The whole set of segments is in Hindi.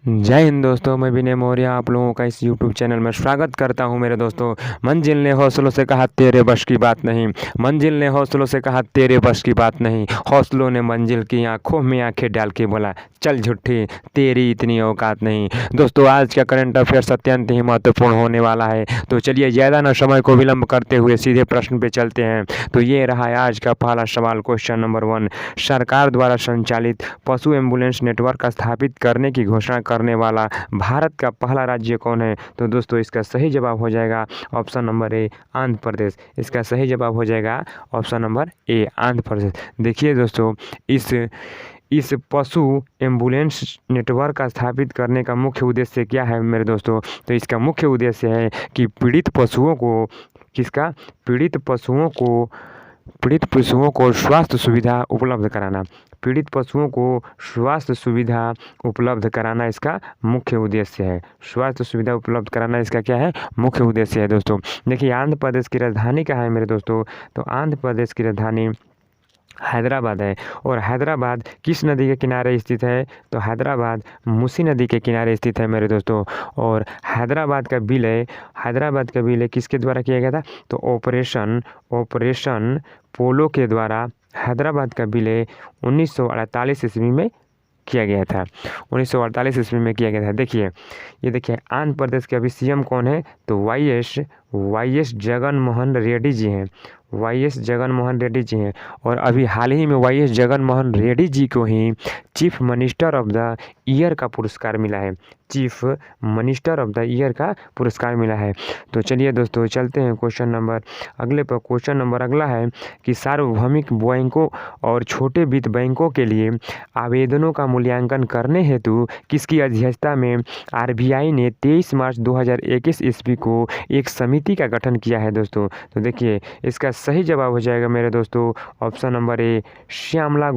जय हिंद दोस्तों, मैं विनय मौर्य आप लोगों का इस YouTube चैनल में स्वागत करता हूं। मेरे दोस्तों, मंजिल ने हौसलों से कहा तेरे बस की बात नहीं, मंजिल ने हौसलों से कहा तेरे बस की बात नहीं, हौसलों ने मंजिल की आंखों में आंखें डाल के बोला चल झुट्ठी तेरी इतनी औकात नहीं। दोस्तों, आज का करंट अफेयर्स अत्यंत ही महत्वपूर्ण होने वाला है, तो चलिए ज़्यादा ना समय को विलंब करते हुए सीधे प्रश्न पे चलते हैं। तो ये रहा है आज का पहला सवाल, क्वेश्चन नंबर 1। सरकार द्वारा संचालित पशु एम्बुलेंस नेटवर्क स्थापित करने की घोषणा करने वाला भारत का पहला राज्य कौन है? तो दोस्तों, इसका सही जवाब हो जाएगा ऑप्शन नंबर ए, आंध्र प्रदेश। इसका सही जवाब हो जाएगा ऑप्शन नंबर ए, आंध्र प्रदेश। देखिए दोस्तों, इस पशु एम्बुलेंस नेटवर्क का स्थापित करने का मुख्य उद्देश्य क्या है मेरे दोस्तों? तो इसका मुख्य उद्देश्य है कि पीड़ित पशुओं को स्वास्थ्य सुविधा उपलब्ध कराना। पीड़ित पशुओं को स्वास्थ्य सुविधा उपलब्ध कराना इसका मुख्य उद्देश्य है। स्वास्थ्य सुविधा उपलब्ध कराना इसका क्या है? मुख्य उद्देश्य है। दोस्तों देखिए, आंध्र प्रदेश की राजधानी कहाँ है मेरे दोस्तों? तो आंध्र प्रदेश की राजधानी हैदराबाद है। और हैदराबाद किस नदी के किनारे स्थित है? तो हैदराबाद मूसी नदी के किनारे स्थित है मेरे दोस्तों। और हैदराबाद का विलय किसके द्वारा किया गया था? तो ऑपरेशन पोलो के द्वारा हैदराबाद का विलय 1948 ईस्वी में किया गया था। 1948 ईस्वी में किया गया था। देखिए, ये देखिए, आंध्र प्रदेश के अभी सीएम कौन है? तो वाई एस जगनमोहन रेड्डी जी हैं। और अभी हाल ही में वाई एस जगनमोहन रेड्डी जी को ही chief minister of the year का पुरस्कार मिला है। तो चलिए दोस्तों, चलते हैं क्वेश्चन नंबर अगला है कि सार्वभौमिक बैंकों और छोटे वित्त बैंकों के लिए आवेदनों का मूल्यांकन करने हेतु किसकी अध्यक्षता में आरबीआई ने 23 मार्च 2021 ईस्वी को एक समिति का गठन किया है दोस्तों? तो देखिए, इसका सही जवाब हो जाएगा मेरे दोस्तों option number A, Shyamala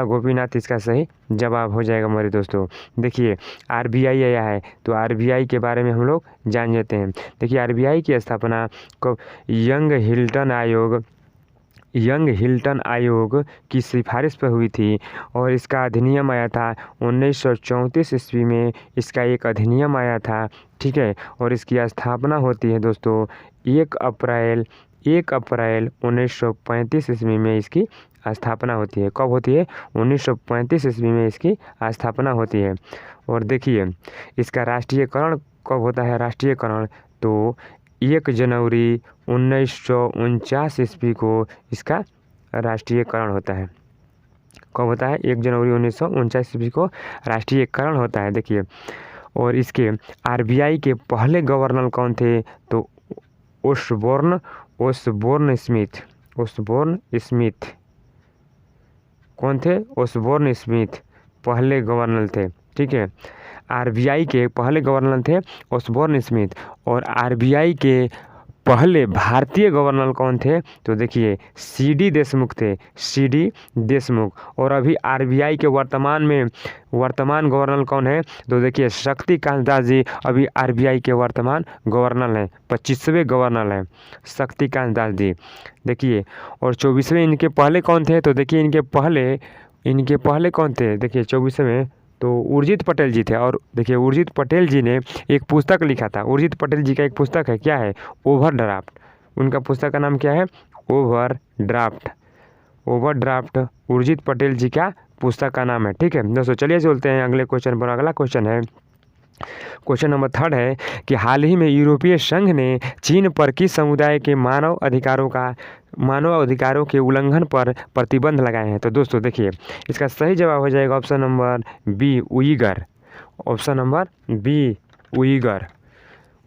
Gopinath इसका सही जवाब हो जाएगा मेरे दोस्तों। देखिए, आरबीआई आया है, तो आरबीआई के बारे में हम लोग जान लेते हैं। देखिए, आरबीआई की स्थापना को यंग हिल्टन आयोग की सिफारिश पर हुई थी और इसका अधिनियम आया था 1934 ईस्वी में। इसका एक अधिनियम आया था, ठीक है। और इसकी स्थापना होती है दोस्तों 1 अप्रैल 1935 ईस्वी में इसकी स्थापना होती है। कब होती है? 1935 ईस्वी में इसकी स्थापना होती है। और देखिए, इसका राष्ट्रीयकरण कब होता है? तो 1 जनवरी 1949 ईस्वी को इसका राष्ट्रीयकरण होता है। कब होता है? 1 जनवरी 1949 ईस्वी को राष्ट्रीयकरण होता है। देखिए, और इसके आरबीआई के पहले गवर्नर कौन थे? तो ओसबोर्न स्मिथ कौन थे? ओसबोर्न स्मिथ पहले गवर्नर थे, ठीक है। आरबीआई के पहले गवर्नर थे ओसबोर्न स्मिथ। और आरबीआई के पहले भारतीय गवर्नर कौन थे? तो देखिए, सीडी देशमुख। और अभी आरबीआई के वर्तमान गवर्नर कौन है? तो देखिए, शक्तिकांत दास जी अभी आरबीआई के वर्तमान गवर्नर हैं, 25वें गवर्नर हैं शक्तिकांत दास जी। देखिए, और 24वें इनके पहले कौन थे? तो देखिए, इनके पहले कौन थे? देखिए, 24वें तो उर्जित पटेल जी थे। और देखिए, उर्जित पटेल जी ने एक पुस्तक लिखा था। उर्जित पटेल जी का एक पुस्तक है, क्या है? ओवरड्राफ्ट। उनका पुस्तक का नाम क्या है? ओवरड्राफ्ट उर्जित पटेल जी का पुस्तक का नाम है, ठीक है दोस्तों। चलिए चलते हैं अगले क्वेश्चन पर। अगला क्वेश्चन है, क्वेश्चन नंबर 3 है कि हाल ही में यूरोपीय संघ ने चीन पर किस समुदाय के मानव अधिकारों के उल्लंघन पर प्रतिबंध लगाए हैं? तो दोस्तों देखिए, इसका सही जवाब हो जाएगा ऑप्शन नंबर बी,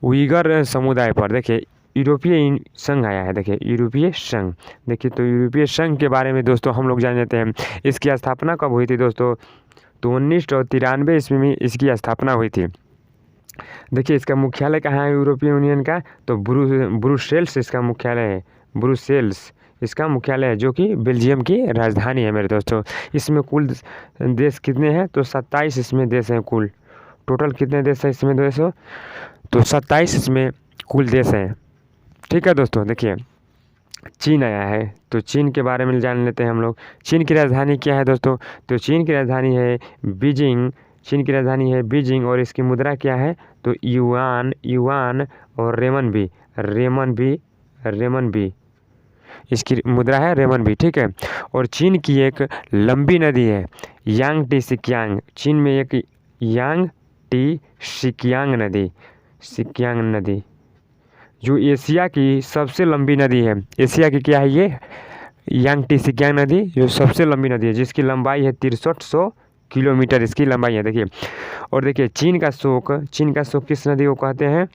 उइगर समुदाय पर। देखिए, यूरोपीय संघ आया है। देखिए, यूरोपीय संघ। देखिए, तो यूरोपीय संघ के बारे में दोस्तों हम लोग जान लेते हैं। इसकी स्थापना कब हुई थी दोस्तों? तो 1993 ईस्वी में इसकी स्थापना हुई थी। देखिए, इसका मुख्यालय कहाँ है यूरोपीय यूनियन का? तो ब्रुसेल्स इसका मुख्यालय है। इसका मुख्यालय है, जो कि बेल्जियम की राजधानी है मेरे दोस्तों। इसमें कुल देश कितने हैं? तो 27 इसमें देश हैं कुल। टोटल कितने देश हैं इसमें दोस्तों? तो 27 इसमें कुल देश हैं, ठीक है दोस्तों। देखिए, चीन आया है, तो चीन के बारे में जान लेते हैं हम लोग। चीन की राजधानी क्या है दोस्तों? तो चीन की राजधानी है बीजिंग चीन की राजधानी है बीजिंग और इसकी मुद्रा क्या है तो युआन और रेमन भी इसकी मुद्रा है रेमन भी, ठीक है। और चीन की एक लंबी नदी है यांग चीन में एक यांग सिक्यांग नदी जो एशिया की सबसे लंबी नदी है। एशिया की क्या है ये यांग सिक्यांग नदी जो सबसे लंबी नदी है जिसकी लंबाई है 6300 किलोमीटर इसकी लंबाई है। देखिए और देखिए चीन का शोक किस नदी को कहते हैं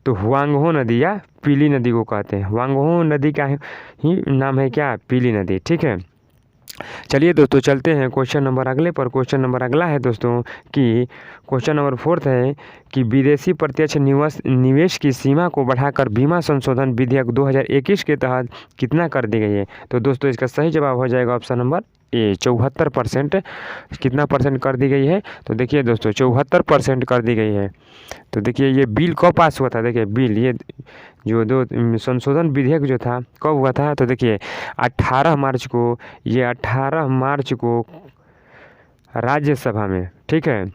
तो हुआंगहो नदी या पीली नदी को कहते हैं। हुआंगहो नदी का ही नाम है क्या पीली नदी, ठीक है। चलिए दोस्तों चलते हैं क्वेश्चन नंबर अगले पर। क्वेश्चन नंबर अगला है दोस्तों कि क्वेश्चन नंबर 4 है कि विदेशी प्रत्यक्ष निवेश की सीमा को बढ़ाकर बीमा संशोधन विधेयक 2021 के तहत कितना कर दी गई है। तो दोस्तों इसका सही जवाब हो जाएगा ऑप्शन नंबर ए 74%। कितना परसेंट कर दी गई है तो देखिए दोस्तों 74% कर दी गई है। तो देखिए ये बिल कब पास हुआ था, देखिए बिल ये जो दो संशोधन विधेयक जो था कब हुआ था तो देखिए 18 मार्च को राज्यसभा में, ठीक है।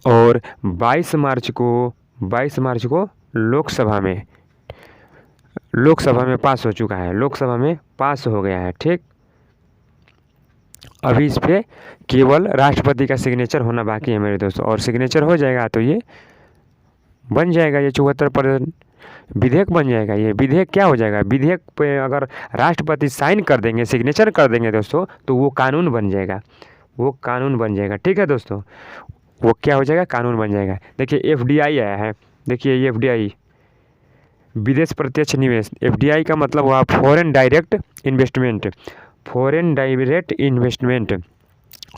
और 22 मार्च को लोकसभा में पास हो चुका है, लोकसभा में पास हो गया है, ठीक। अभी इस पे केवल राष्ट्रपति का सिग्नेचर होना बाकी है मेरे दोस्तों और सिग्नेचर हो जाएगा तो ये बन जाएगा, ये 74% विधेयक बन जाएगा। ये विधेयक क्या हो जाएगा, विधेयक पे अगर राष्ट्रपति साइन कर देंगे सिग्नेचर कर देंगे दोस्तों तो वो कानून बन जाएगा, ठीक है दोस्तों। वो क्या हो जाएगा कानून बन जाएगा। देखिए FDI आया है, देखिए ये FDI विदेश प्रत्यक्ष निवेश, FDI का मतलब हुआ फॉरेन डायरेक्ट इन्वेस्टमेंट।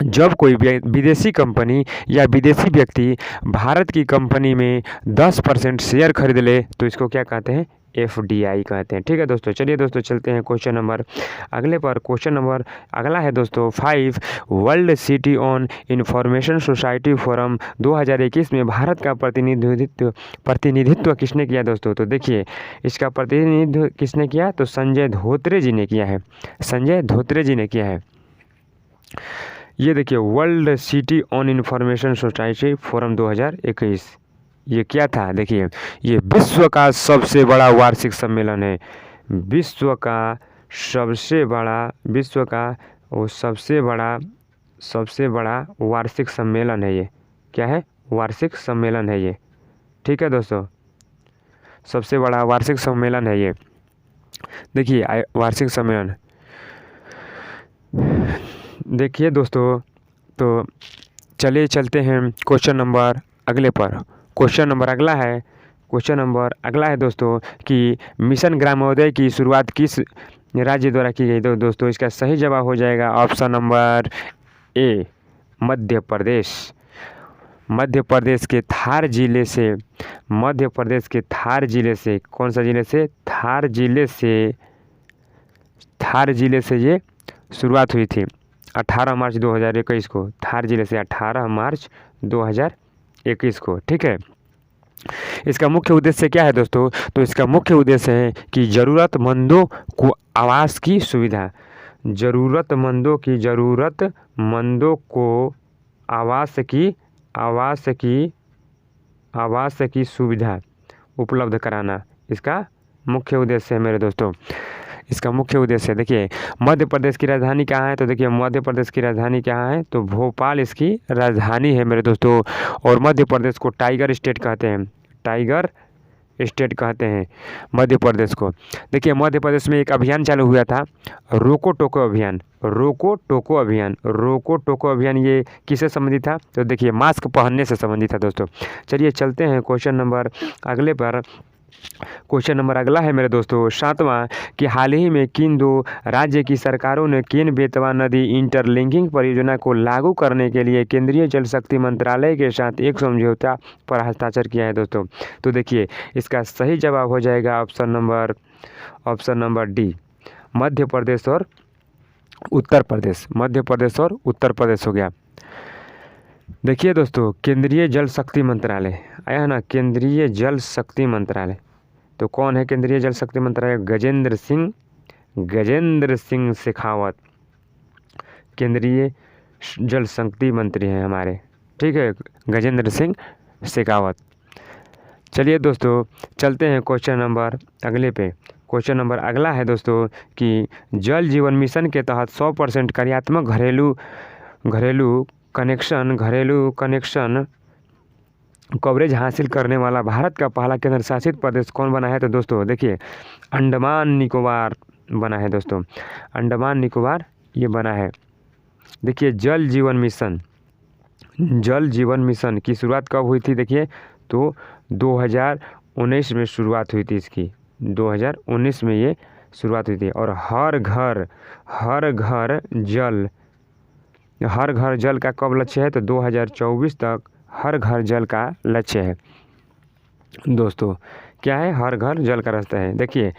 जब कोई विदेशी कंपनी या विदेशी व्यक्ति भारत की कंपनी में 10% शेयर खरीद ले तो इसको क्या कहते हैं FDI कहते हैं, ठीक है दोस्तों। चलिए दोस्तों चलते हैं क्वेश्चन नंबर अगले पर। क्वेश्चन नंबर अगला है दोस्तों 5 world city on information society forum 2021 में भारत का प्रतिनिधित्व किसने किया दोस्तों। तो देखिए इसका प्रतिनिधित्व किसने किया तो संजय धोत्रे जी ने किया है। ये देखिए world city on information society forum 2021 ये क्या था, देखिए ये विश्व का सबसे बड़ा वार्षिक सम्मेलन है, विश्व का सबसे बड़ा वार्षिक सम्मेलन है। ये क्या है वार्षिक सम्मेलन है ये, ठीक है दोस्तों, सबसे बड़ा वार्षिक सम्मेलन है ये। देखिए वार्षिक सम्मेलन देखिए दोस्तों। तो चलिए चलते हैं क्वेश्चन नंबर अगले पर। क्वेश्चन नंबर अगला है दोस्तों कि मिशन ग्रामोदय की शुरुआत किस राज्य द्वारा की गई। तो दोस्तों इसका सही जवाब हो जाएगा ऑप्शन नंबर ए मध्य प्रदेश के थार जिले से कौन सा जिले से थार जिले से ये शुरुआत हुई थी 18 मार्च 2021 को, थार जिले से 18 मार्च 2021 को, ठीक है। इसका मुख्य उद्देश्य क्या है दोस्तों तो इसका मुख्य उद्देश्य है कि ज़रूरतमंदों को आवास की सुविधा, आवास की सुविधा उपलब्ध कराना इसका मुख्य उद्देश्य है मेरे दोस्तों। इसका मुख्य उद्देश्य देखिए मध्य प्रदेश की राजधानी कहाँ है तो देखिए मध्य प्रदेश की राजधानी कहाँ है तो भोपाल इसकी राजधानी है मेरे दोस्तों। और मध्य प्रदेश को टाइगर स्टेट कहते हैं मध्य प्रदेश को। देखिए मध्य प्रदेश में एक अभियान चालू हुआ था रोको टोको अभियान। ये किससे संबंधित था तो देखिए मास्क पहनने से संबंधित था दोस्तों। चलिए चलते हैं क्वेश्चन नंबर अगले पर। क्वेश्चन नंबर अगला है मेरे दोस्तों 7वां कि हाल ही में किन 2 राज्य की सरकारों ने केन बेतवा नदी इंटरलिंकिंग परियोजना को लागू करने के लिए केंद्रीय जल शक्ति मंत्रालय के साथ एक समझौता पर हस्ताक्षर किया है दोस्तों। तो देखिए इसका सही जवाब हो जाएगा option number D Madhya Pradesh और उत्तर प्रदेश हो गया। देखिए दोस्तों केंद्रीय जल शक्ति मंत्रालय आया ना, केंद्रीय जल शक्ति मंत्रालय तो कौन है केंद्रीय जल शक्ति मंत्रालय गजेंद्र सिंह शेखावत केंद्रीय जल शक्ति मंत्री हैं हमारे, ठीक है, गजेंद्र सिंह शेखावत। चलिए दोस्तों चलते हैं क्वेश्चन नंबर अगले पे। क्वेश्चन नंबर अगला है दोस्तों कि जल जीवन मिशन के तहत 100% कार्यात्मक घरेलू कनेक्शन कवरेज हासिल करने वाला भारत का पहला केंद्र शासित प्रदेश कौन बना है? तो दोस्तों देखिए अंडमान निकोबार बना है दोस्तों, अंडमान निकोबार ये बना है। देखिए जल जीवन मिशन की शुरुआत कब हुई थी? देखिए तो 2019 में शुरुआत हुई थी इसकी, 2019 में ये शुरुआत हुई थी। और हर घर जल का कब लक्ष्य है? तो 2024 तक हर घर जल का लक्ष्य है दोस्तों। क्या है? हर घर जल का रास्ता है। देखिए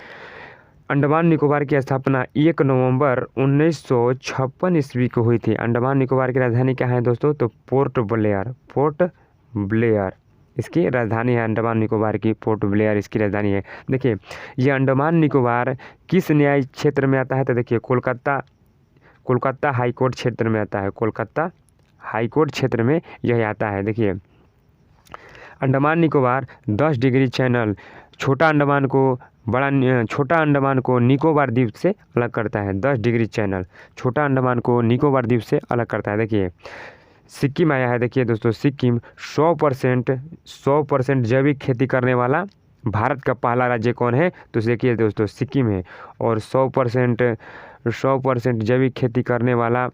अंडमान निकोबार की स्थापना 1 नवंबर 1956 ईस्वी को हुई थी। अंडमान निकोबार की राजधानी क्या है दोस्तों? तो पोर्ट ब्लेयर इसकी राजधानी है। अंडमान निकोबार की पोर्ट ब्लेयर इसकी राजधानी है। देखिए ये अंडमान निकोबार किस न्यायिक क्षेत्र में आता है? तो देखिए कोलकाता हाई कोर्ट क्षेत्र में आता है। कोलकाता हाई कोर्ट क्षेत्र में यह आता है। देखिए अंडमान निकोबार 10 डिग्री चैनल छोटा अंडमान को निकोबार द्वीप से अलग करता है। 10 डिग्री चैनल छोटा अंडमान को निकोबार द्वीप से अलग करता है। देखिए सिक्किम आया है। देखिए दोस्तों सिक्किम 100% जैविक खेती करने वाला भारत का पहला राज्य कौन है? तो देखिए दोस्तों सिक्किम है। और 100% जैविक खेती करने वाला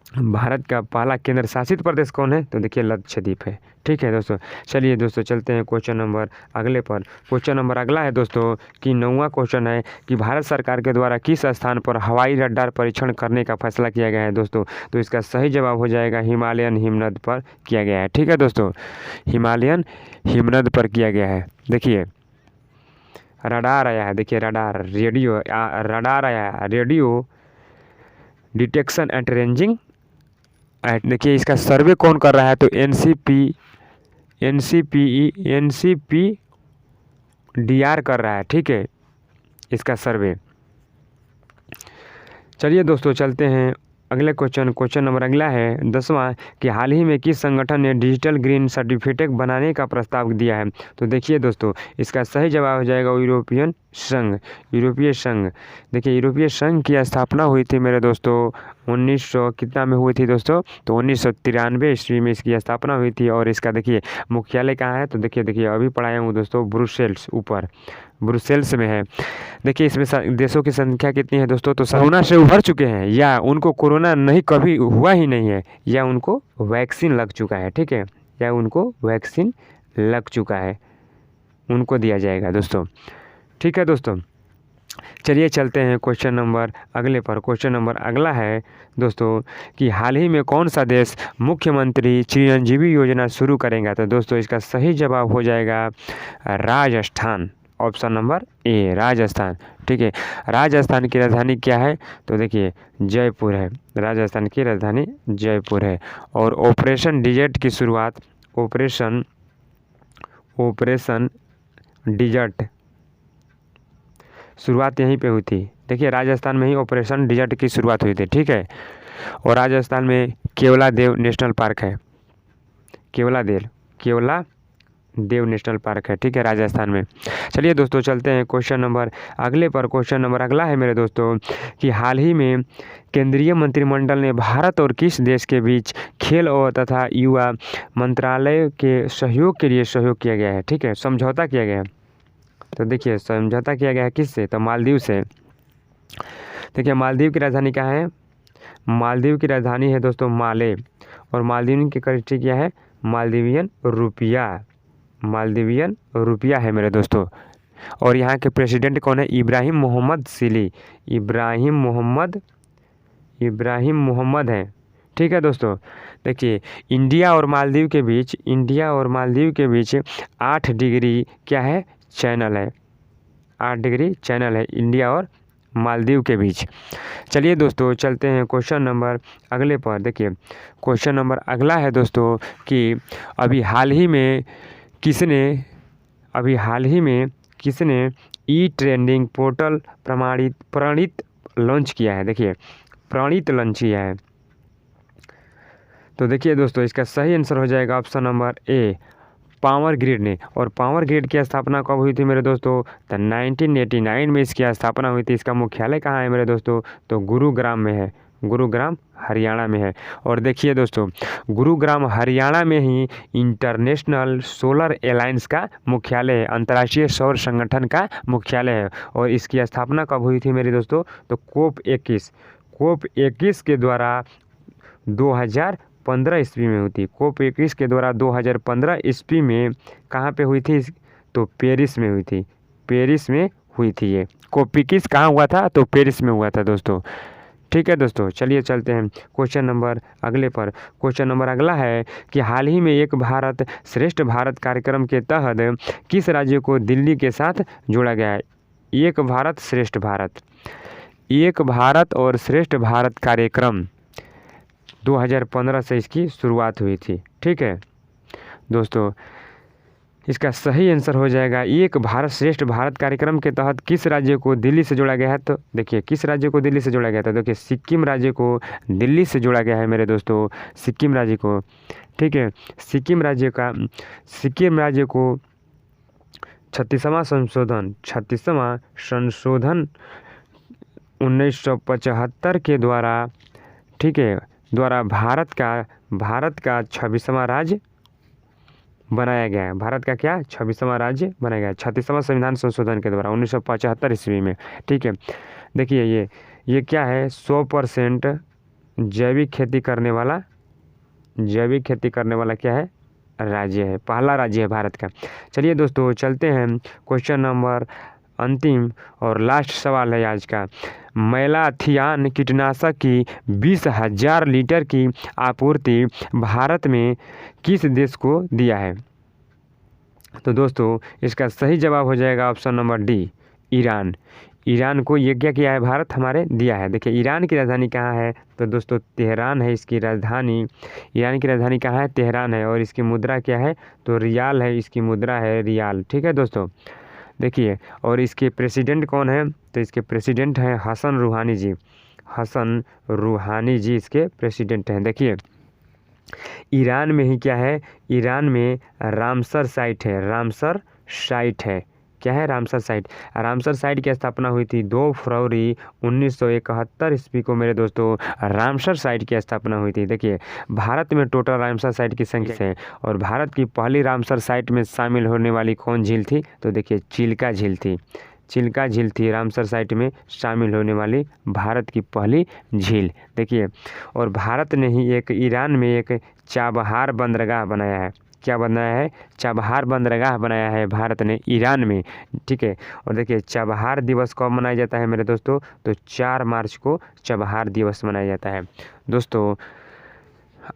भारत का पहला केंद्र शासित प्रदेश कौन है? तो देखिए लक्षद्वीप है। ठीक है दोस्तों, चलिए दोस्तों चलते हैं क्वेश्चन नंबर अगले पर। क्वेश्चन नंबर अगला है दोस्तों कि 9वां क्वेश्चन है कि भारत सरकार के द्वारा किस स्थान पर हवाई रडार परीक्षण करने का फैसला किया गया है दोस्तों? तो इसका सही जवाब हो जाएगा हिमालयन हिमनद पर किया गया है। ठीक है दोस्तों, हिमालयन हिमनद पर किया गया है। देखिए रडार आया है। देखिए रडार आया है, रेडियो डिटेक्शन एंड रेंजिंग। देखिए इसका सर्वे कौन कर रहा है? तो NCPDR कर रहा है। ठीक है इसका सर्वे। चलिए दोस्तों चलते हैं अगले क्वेश्चन नंबर अगला है 10वां कि हाल ही में किस संगठन ने डिजिटल ग्रीन सर्टिफिकेट बनाने का प्रस्ताव दिया है? तो देखिए दोस्तों इसका सही जवाब हो जाएगा यूरोपीय संघ। देखिए यूरोपीय संघ की स्थापना हुई थी मेरे दोस्तों 1900 कितना में हुई थी दोस्तों? तो 1993 ईस्वी में इसकी स्थापना हुई थी। और इसका देखिए मुख्यालय कहाँ है? तो देखिए अभी पढ़ाया हूँ दोस्तों ब्रुसेल्स में है। देखिए इसमें देशों की संख्या कितनी है दोस्तों? तो कोरोना से उभर चुके हैं या उनको कोरोना नहीं कभी हुआ ही नहीं है या उनको वैक्सीन लग चुका है। ठीक है, या उनको वैक्सीन लग चुका है, उनको दिया जाएगा दोस्तों। ठीक है दोस्तों, चलिए चलते हैं क्वेश्चन नंबर अगले पर। क्वेश्चन नंबर अगला है दोस्तों कि हाल ही में कौन सा देश मुख्यमंत्री चिरंजीवी योजना शुरू करेगा? तो दोस्तों इसका सही जवाब हो जाएगा राजस्थान। ऑप्शन नंबर ए राजस्थान। ठीक है, राजस्थान की राजधानी क्या है? तो देखिए जयपुर है। राजस्थान की राजधानी जयपुर है। और ऑपरेशन डिजर्ट की शुरुआत ऑपरेशन डिजर्ट शुरुआत यहीं पे हुई थी। देखिए राजस्थान में ही ऑपरेशन डिजर्ट की शुरुआत हुई थी। ठीक है, और राजस्थान में केवलादेव नेशनल पार्क है। केवलादेव नेशनल पार्क है। ठीक है, राजस्थान में। चलिए दोस्तों चलते हैं क्वेश्चन नंबर अगले पर। क्वेश्चन नंबर अगला है मेरे दोस्तों कि हाल ही में केंद्रीय मंत्रिमंडल ने भारत और किस देश के बीच खेल और तथा युवा मंत्रालय के सहयोग के लिए सहयोग किया गया है? ठीक है, समझौता किया गया है। तो देखिए समझौता किया गया है किससे? तो मालदीव से। देखिए मालदीव की राजधानी क्या है? मालदीव की राजधानी है दोस्तों माले। और मालदीव की करेंसी क्या है? मालदीवियन रुपया है मेरे दोस्तों। और यहाँ के प्रेसिडेंट कौन है? इब्राहिम मोहम्मद हैं। ठीक है दोस्तों, देखिए इंडिया और मालदीव के बीच 8 डिग्री क्या है? चैनल है। 8 डिग्री चैनल है इंडिया और मालदीव के बीच। चलिए दोस्तों चलते हैं क्वेश्चन नंबर अगले पर। देखिए क्वेश्चन नंबर अगला है दोस्तों कि अभी हाल ही में किसने ई ट्रेंडिंग पोर्टल प्रणीत लॉन्च किया है? देखिए प्रणीत लॉन्च किया है। तो देखिए दोस्तों, इसका सही आंसर हो जाएगा ऑप्शन नंबर ए, पावर ग्रिड ने। और पावर ग्रिड की स्थापना कब हुई थी मेरे दोस्तों? तो 1989 में इसकी स्थापना हुई थी। इसका मुख्यालय कहाँ है मेरे दोस्तों? तो गुरुग्राम में है, गुरुग्राम हरियाणा में है। और देखिए दोस्तों, गुरुग्राम हरियाणा में ही इंटरनेशनल सोलर अलायंस का मुख्यालय है, अंतर्राष्ट्रीय सौर संगठन का मुख्यालय है। और इसकी स्थापना कब हुई थी मेरे दोस्तों? तो COP21 के द्वारा 2015 ईस्वी में हुई थी। COP21 के द्वारा 2015 ईस्वी में कहाँ पे हुई थी? तो पेरिस में हुई थी, पेरिस में हुई थी ये। COP21 कहाँ हुआ था? तो पेरिस में हुआ था दोस्तों। ठीक है दोस्तों, चलिए चलते हैं क्वेश्चन नंबर अगले पर। क्वेश्चन नंबर अगला है कि हाल ही में एक भारत श्रेष्ठ भारत कार्यक्रम के तहत किस राज्य को दिल्ली के साथ जोड़ा गया है? एक भारत श्रेष्ठ भारत, एक भारत और श्रेष्ठ भारत कार्यक्रम 2015 से इसकी शुरुआत हुई थी। ठीक है दोस्तों, इसका सही आंसर हो जाएगा एक भारत श्रेष्ठ भारत कार्यक्रम के तहत किस राज्य को दिल्ली से जोड़ा गया है? तो देखिए, किस राज्य को दिल्ली से जोड़ा गया था? देखिए, सिक्किम राज्य को दिल्ली से जोड़ा गया है मेरे दोस्तों, सिक्किम राज्य को। ठीक है, सिक्किम राज्य को 36वां संशोधन 1975 के द्वारा, ठीक है, द्वारा भारत का 26वां राज्य बनाया गया है। भारत का क्या? 26वां राज्य बनाया गया है 36वां संविधान संशोधन के द्वारा 1975 ईस्वी में। ठीक है, देखिए ये क्या है? 100% जैविक खेती करने वाला क्या है? राज्य है, पहला राज्य है भारत का। चलिए दोस्तों, चलते हैं क्वेश्चन नंबर अंतिम और लास्ट सवाल है आज का। मैलाथियान कीटनाशक की 20,000 लीटर की आपूर्ति भारत में किस देश को दिया है? तो दोस्तों, इसका सही जवाब हो जाएगा option number D, Iran. Iran को ये क्या किया है? भारत हमारे दिया है। देखिए, ईरान की राजधानी कहाँ है? तो दोस्तों, तेहरान है इसकी राजधानी। ईरान की राजधानी कहाँ है? तेहरान है। और इसकी मुद्रा क्या है? तो रियाल है, इसकी मुद्रा है रियाल। ठीक है दोस्तों, देखिए, और इसके प्रेसिडेंट कौन है? तो इसके प्रेसिडेंट हैं हसन रूहानी जी। हसन रूहानी जी इसके प्रेसिडेंट हैं। देखिए, ईरान में ही क्या है? ईरान में रामसर साइट है, रामसर साइट है। क्या है? Ramsar site. रामसर साइट की स्थापना हुई थी 2 फरवरी 1971 ईस्वी को मेरे दोस्तों, रामसर साइट की स्थापना हुई थी। देखिए, भारत में टोटल रामसर साइट की संख्या है, और भारत की पहली रामसर साइट में शामिल होने वाली कौन झील थी? तो देखिए, चिल्का झील थी। चिल्का झील थी रामसर साइट में शामिल होने वाली भारत की पहली झील। देखिए, और भारत ने ही ईरान में एक चाबहार बंदरगाह बनाया है। क्या बनाया है? चाबहार बंदरगाह बनाया है भारत ने ईरान में। ठीक है, और देखिए, चाबहार दिवस कब मनाया जाता है मेरे दोस्तों? तो 4 मार्च को चाबहार दिवस मनाया जाता है। दोस्तों,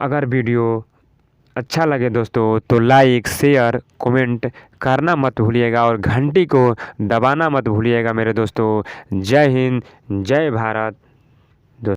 अगर वीडियो अच्छा लगे दोस्तों तो लाइक, शेयर, कमेंट करना मत भूलिएगा, और घंटी को दबाना मत भूलिएगा मेरे दोस्तों। जय हिंद, जय भारत।